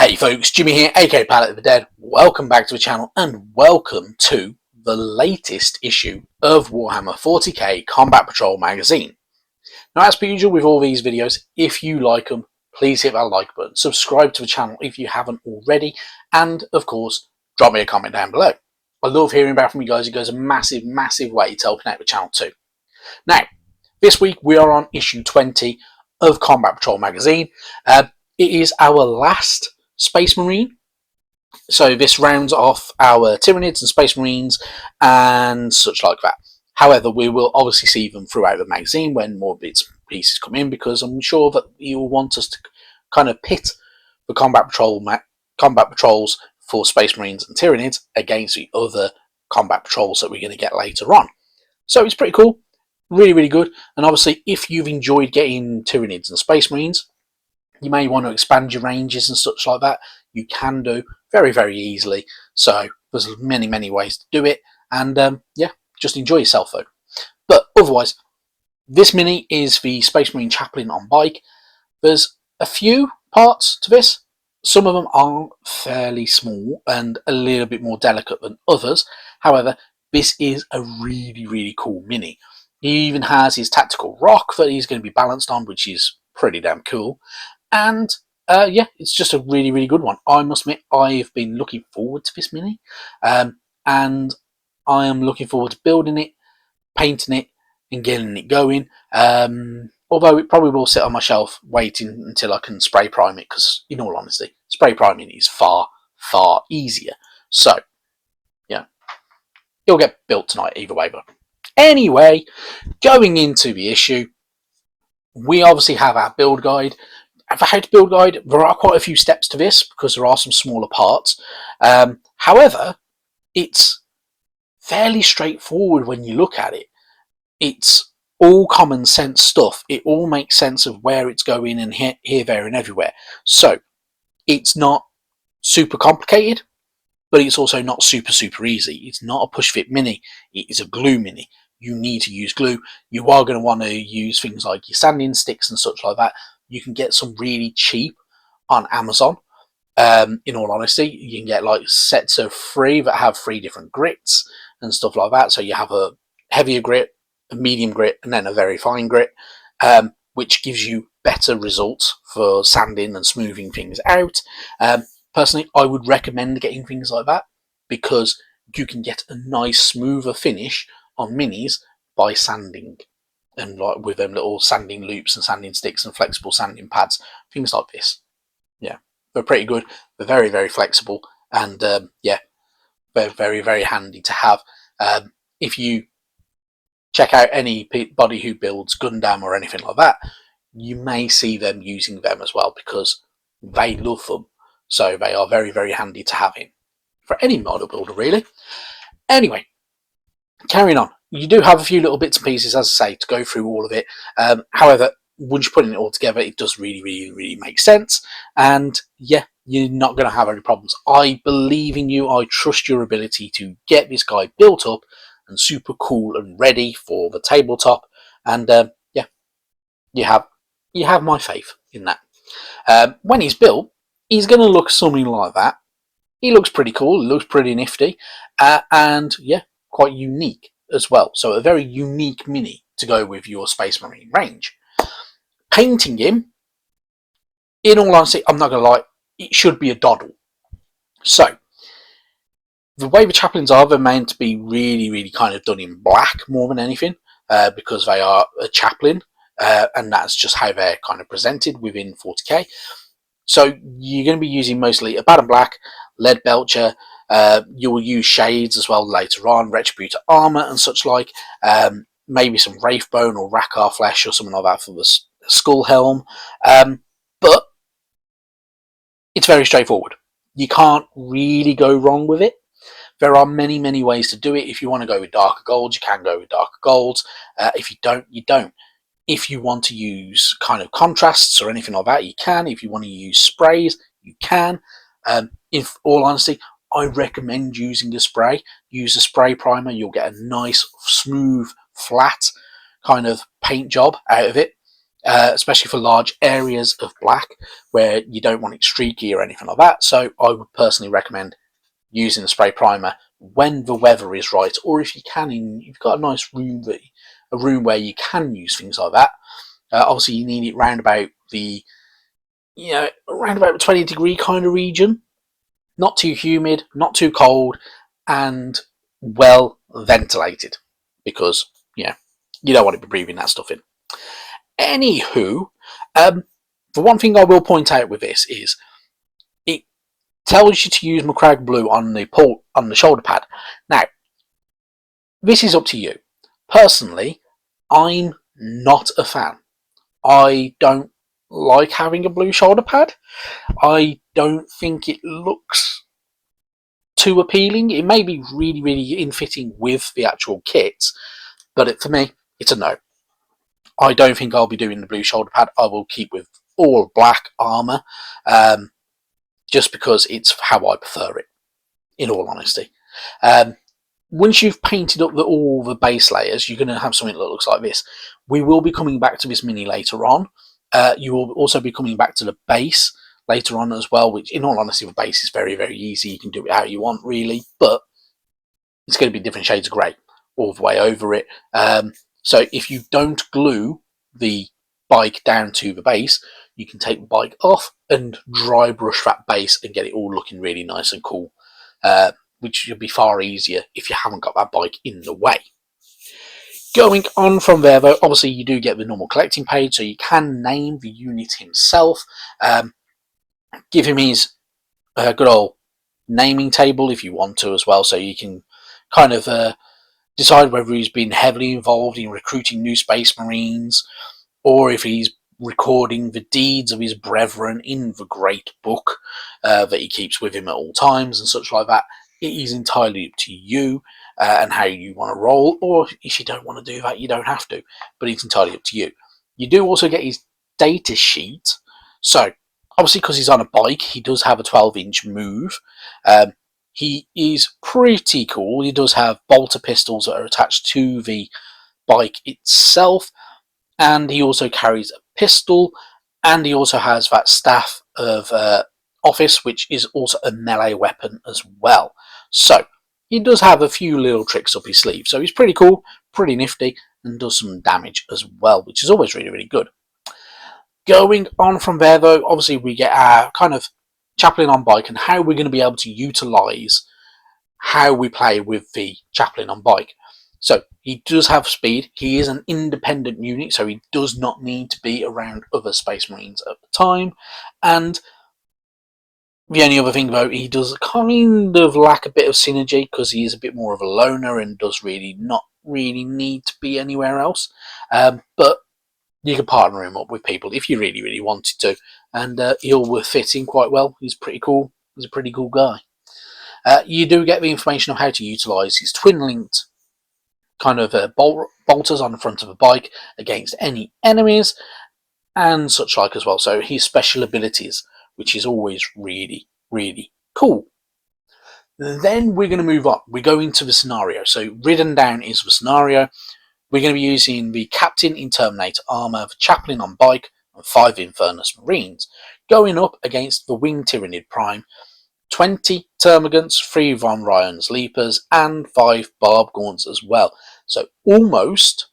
Hey folks, Jimmy here, aka Palette of the Dead. Welcome back to the channel and welcome to the latest issue of Warhammer 40k Combat Patrol magazine. Now, as per usual with all these videos, if you like them, please hit that like button, subscribe to the channel if you haven't already, and of course, drop me a comment down below. I love hearing back from you guys. It goes a massive way to helping out the channel too. Now, this week we are on issue 20 of Combat Patrol magazine. It is our last Space Marine, so this rounds off our Tyranids and Space Marines and such like that. However, we will obviously see them throughout the magazine when more bits and pieces come in, because I'm sure that you'll want us to kind of pit the Combat Patrols for Space Marines and Tyranids against the other Combat Patrols that we're going to get later on. So it's pretty cool, really good. And obviously, if you've enjoyed getting Tyranids and Space Marines, you may want to expand your ranges and such like that. You can do very easily. So there's many ways to do it. And yeah, just enjoy yourself though. But otherwise, this mini is the Space Marine Chaplain on bike. There's a few parts to this. Some of them are fairly small and a little bit more delicate than others. However, this is a really cool mini. He even has his tactical rock that he's going to be balanced on, which is pretty damn cool. And yeah, it's just a really good one. I must admit, I've been looking forward to this mini, and I am looking forward to building it, painting it, and getting it going. Although it probably will sit on my shelf waiting until I can spray prime it, because in all honesty, spray priming is far easier. So yeah, it'll get built tonight either way. But anyway, going into the issue, we obviously have our build guide. For how to build guide, there are quite a few steps to this because there are some smaller parts. However, it's fairly straightforward when you look at it. It's all common sense stuff. It all makes sense of where it's going and here, there and everywhere. So it's not super complicated, but it's also not super easy. It's not a push fit mini. It is a glue mini. You need to use glue. You are going to want to use things like your sanding sticks and such like that. You can get some really cheap on Amazon. In all honesty, you can get like sets of 3 that have 3 different grits and stuff like that. So you have a heavier grit, a medium grit, and then a very fine grit, which gives you better results for sanding and smoothing things out. Personally, I would recommend getting things like that because you can get a nice smoother finish on minis by sanding. And like with them little sanding loops and sanding sticks and flexible sanding pads, things like this. Yeah, they're pretty good. They're very flexible, and yeah, they're very handy to have. If you check out anybody who builds Gundam or anything like that, you may see them using them as well because they love them. So they are very handy to have in for any model builder, really. Anyway, carrying on. You do have a few little bits and pieces, as I say, to go through all of it. However, once you're putting it all together, it does really make sense. And yeah, you're not going to have any problems. I believe in you. I trust your ability to get this guy built up and super cool and ready for the tabletop. And yeah, you have my faith in that. When he's built, he's going to look something like that. He looks pretty cool. He looks pretty nifty, and yeah, quite unique as well. So a very unique mini to go with your Space Marine range. Painting him, in all honesty, I'm not going to lie, it should be a doddle. So the way the chaplains are, they're meant to be really kind of done in black more than anything, because they are a chaplain, and that's just how they're kind of presented within 40k. So you're going to be using mostly a bad and black, lead belcher. You will use shades as well later on, retributor armor and such like. Maybe some wraithbone or Rakar flesh or something like that for the skull helm. But it's very straightforward. You can't really go wrong with it. There are many ways to do it. If you want to go with darker golds, you can go with darker golds. If you don't, you don't. If you want to use kind of contrasts or anything like that, you can. If you want to use sprays, you can. In all honesty, I recommend using a spray. Use a spray primer. You'll get a nice, smooth, flat kind of paint job out of it. especially for large areas of black where you don't want it streaky or anything like that. So I would personally recommend using the spray primer when the weather is right, or if you can, you've got a nice room where you can use things like that. Obviously, you need it round about the around about the 20-degree kind of region, not too humid, not too cold, and well ventilated, because you don't want to be breathing that stuff in. Anywho, the one thing I will point out with this is it tells you to use Macragge Blue on the shoulder pad. Now, this is up to you. Personally, I'm not a fan. I don't like having a blue shoulder pad. I don't think it looks too appealing. It may be really, really in-fitting with the actual kits, but for me, it's a no. I don't think I'll be doing the blue shoulder pad. I will keep with all black armour, just because it's how I prefer it, in all honesty. Once you've painted up all the base layers, you're going to have something that looks like this. We will be coming back to this mini later on. You will also be coming back to the base later on as well, which in all honesty, the base is very, very easy. You can do it how you want, really, but it's going to be different shades of grey all the way over it. So if you don't glue the bike down to the base, you can take the bike off and dry brush that base and get it all looking really nice and cool, which will be far easier if you haven't got that bike in the way. Going on from there, though, obviously you do get the normal collecting page, so you can name the unit himself, give him his good old naming table if you want to as well, so you can kind of decide whether he's been heavily involved in recruiting new Space Marines, or if he's recording the deeds of his brethren in the great book that he keeps with him at all times and such like that. It is entirely up to you and how you want to roll, or if you don't want to do that, you don't have to, but it's entirely up to you. You do also get his data sheet. So obviously, because he's on a bike, he does have a 12-inch move. He is pretty cool. He does have bolter pistols that are attached to the bike itself, and he also carries a pistol, and he also has that staff of office, which is also a melee weapon as well. So he does have a few little tricks up his sleeve. So he's pretty cool, pretty nifty, and does some damage as well, which is always really, really good. Going on from there, though, obviously we get our kind of Chaplain on bike and how we're going to be able to utilise how we play with the Chaplain on bike. So he does have speed. He is an independent unit, so he does not need to be around other Space Marines at the time. And the only other thing, though, he does kind of lack a bit of synergy because he is a bit more of a loner and does really not really need to be anywhere else. But you can partner him up with people if you really, really wanted to, and he'll fit in quite well. He's pretty cool. He's a pretty cool guy. You do get the information on how to utilise his twin-linked kind of bolters on the front of a bike against any enemies and such like as well. So his special abilities, which is always really, really cool. Then we're going to move on. We go into the scenario. So written down is the scenario. We're going to be using the Captain in Terminator armour, the Chaplain on bike, and 5 Infernus Marines, going up against the Winged Tyranid Prime, 20 Termagants, 3 Von Ryan's Leapers, and 5 Barb Gaunts as well. So almost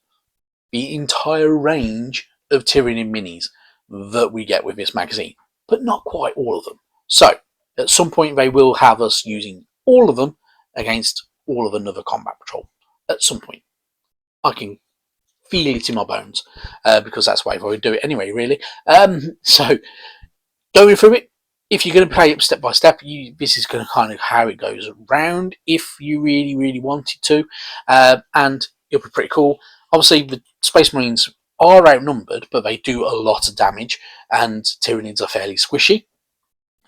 the entire range of Tyranid minis that we get with this magazine, but not quite all of them. So at some point they will have us using all of them against all of another combat patrol. At some point. I can feel it in my bones, because that's the way I would do it anyway, really. So going through it, if you're going to play it step by step, this is going to kind of how it goes around if you really, really wanted to, and it'll be pretty cool. Obviously, the Space Marines are outnumbered, but they do a lot of damage, and Tyranids are fairly squishy,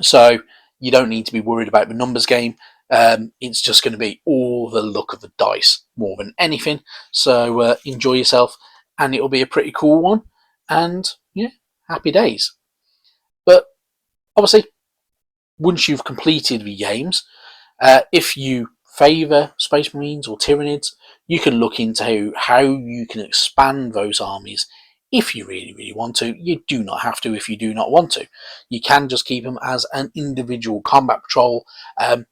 so you don't need to be worried about the numbers game. It's just going to be all the luck of the dice more than anything. So enjoy yourself, and it'll be a pretty cool one. And yeah, happy days. But obviously, once you've completed the games, if you favour Space Marines or Tyranids, you can look into how you can expand those armies if you really want to. You do not have to if you do not want to. You can just keep them as an individual combat patrol. I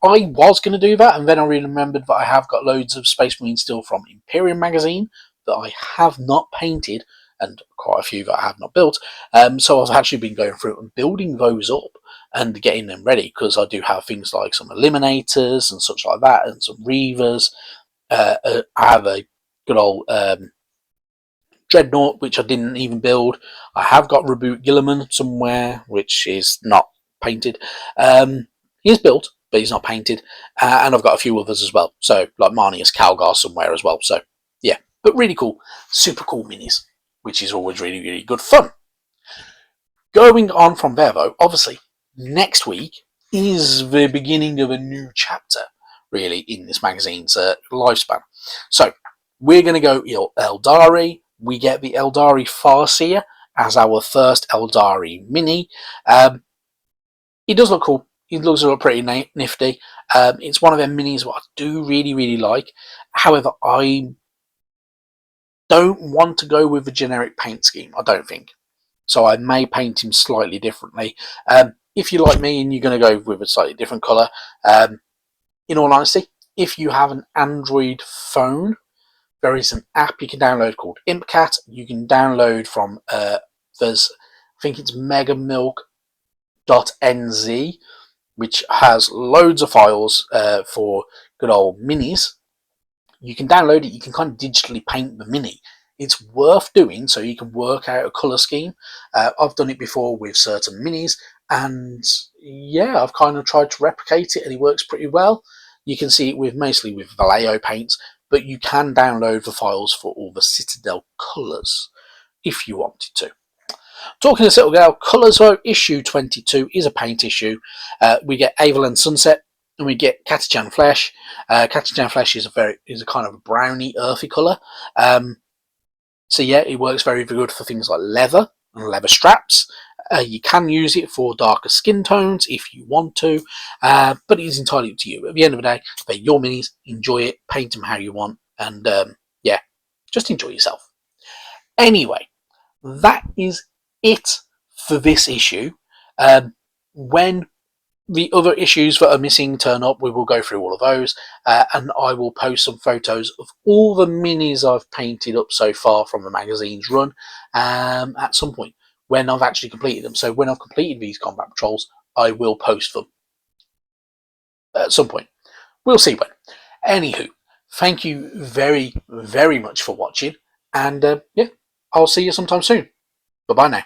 was going to do that, and then I remembered that I have got loads of Space Marines still from Imperium magazine that I have not painted, and quite a few that I have not built. So I've actually been going through and building those up and getting them ready, because I do have things like some Eliminators and such like that, and some Reavers. I have a good old Dreadnought, which I didn't even build. I have got Reboot Gilliman somewhere, which is not painted. He is built, but he's not painted. And I've got a few others as well. So, like Marnius Calgar somewhere as well. So, yeah. But really cool. Super cool minis, which is always really good fun. Going on from there, though, obviously, next week is the beginning of a new chapter, really, in this magazine's lifespan. So, we're going to go Eldari. We get the Eldari Farseer as our first Eldari mini. It does look cool. It looks pretty nifty. It's one of them minis what I do really like. However, I don't want to go with a generic paint scheme, I don't think. So I may paint him slightly differently. If you're like me and you're going to go with a slightly different colour, in all honesty, if you have an Android phone, there is an app you can download called ImpCat. You can download from, I think it's megamilk.nz, which has loads of files for good old minis. You can download it, you can kind of digitally paint the mini. It's worth doing so you can work out a colour scheme. I've done it before with certain minis, and yeah, I've kind of tried to replicate it and it works pretty well. You can see it mostly with Vallejo paints, but you can download the files for all the Citadel colours if you wanted to. Talking of Citadel colours, though, issue 22 is a paint issue. We get Avalon Sunset and we get Catachan Flesh. Catachan Flesh is a kind of a browny, earthy colour. So yeah, it works very good for things like leather and leather straps. You can use it for darker skin tones if you want to, but it is entirely up to you. At the end of the day, they're your minis. Enjoy it, paint them how you want, and yeah, just enjoy yourself. Anyway, that is it for this issue. When the other issues that are missing turn up, we will go through all of those, and I will post some photos of all the minis I've painted up so far from the magazine's run at some point when I've actually completed them. So when I've completed these combat patrols, I will post them at some point. We'll see when. Anywho, thank you very much for watching, and yeah, I'll see you sometime soon. Bye bye now.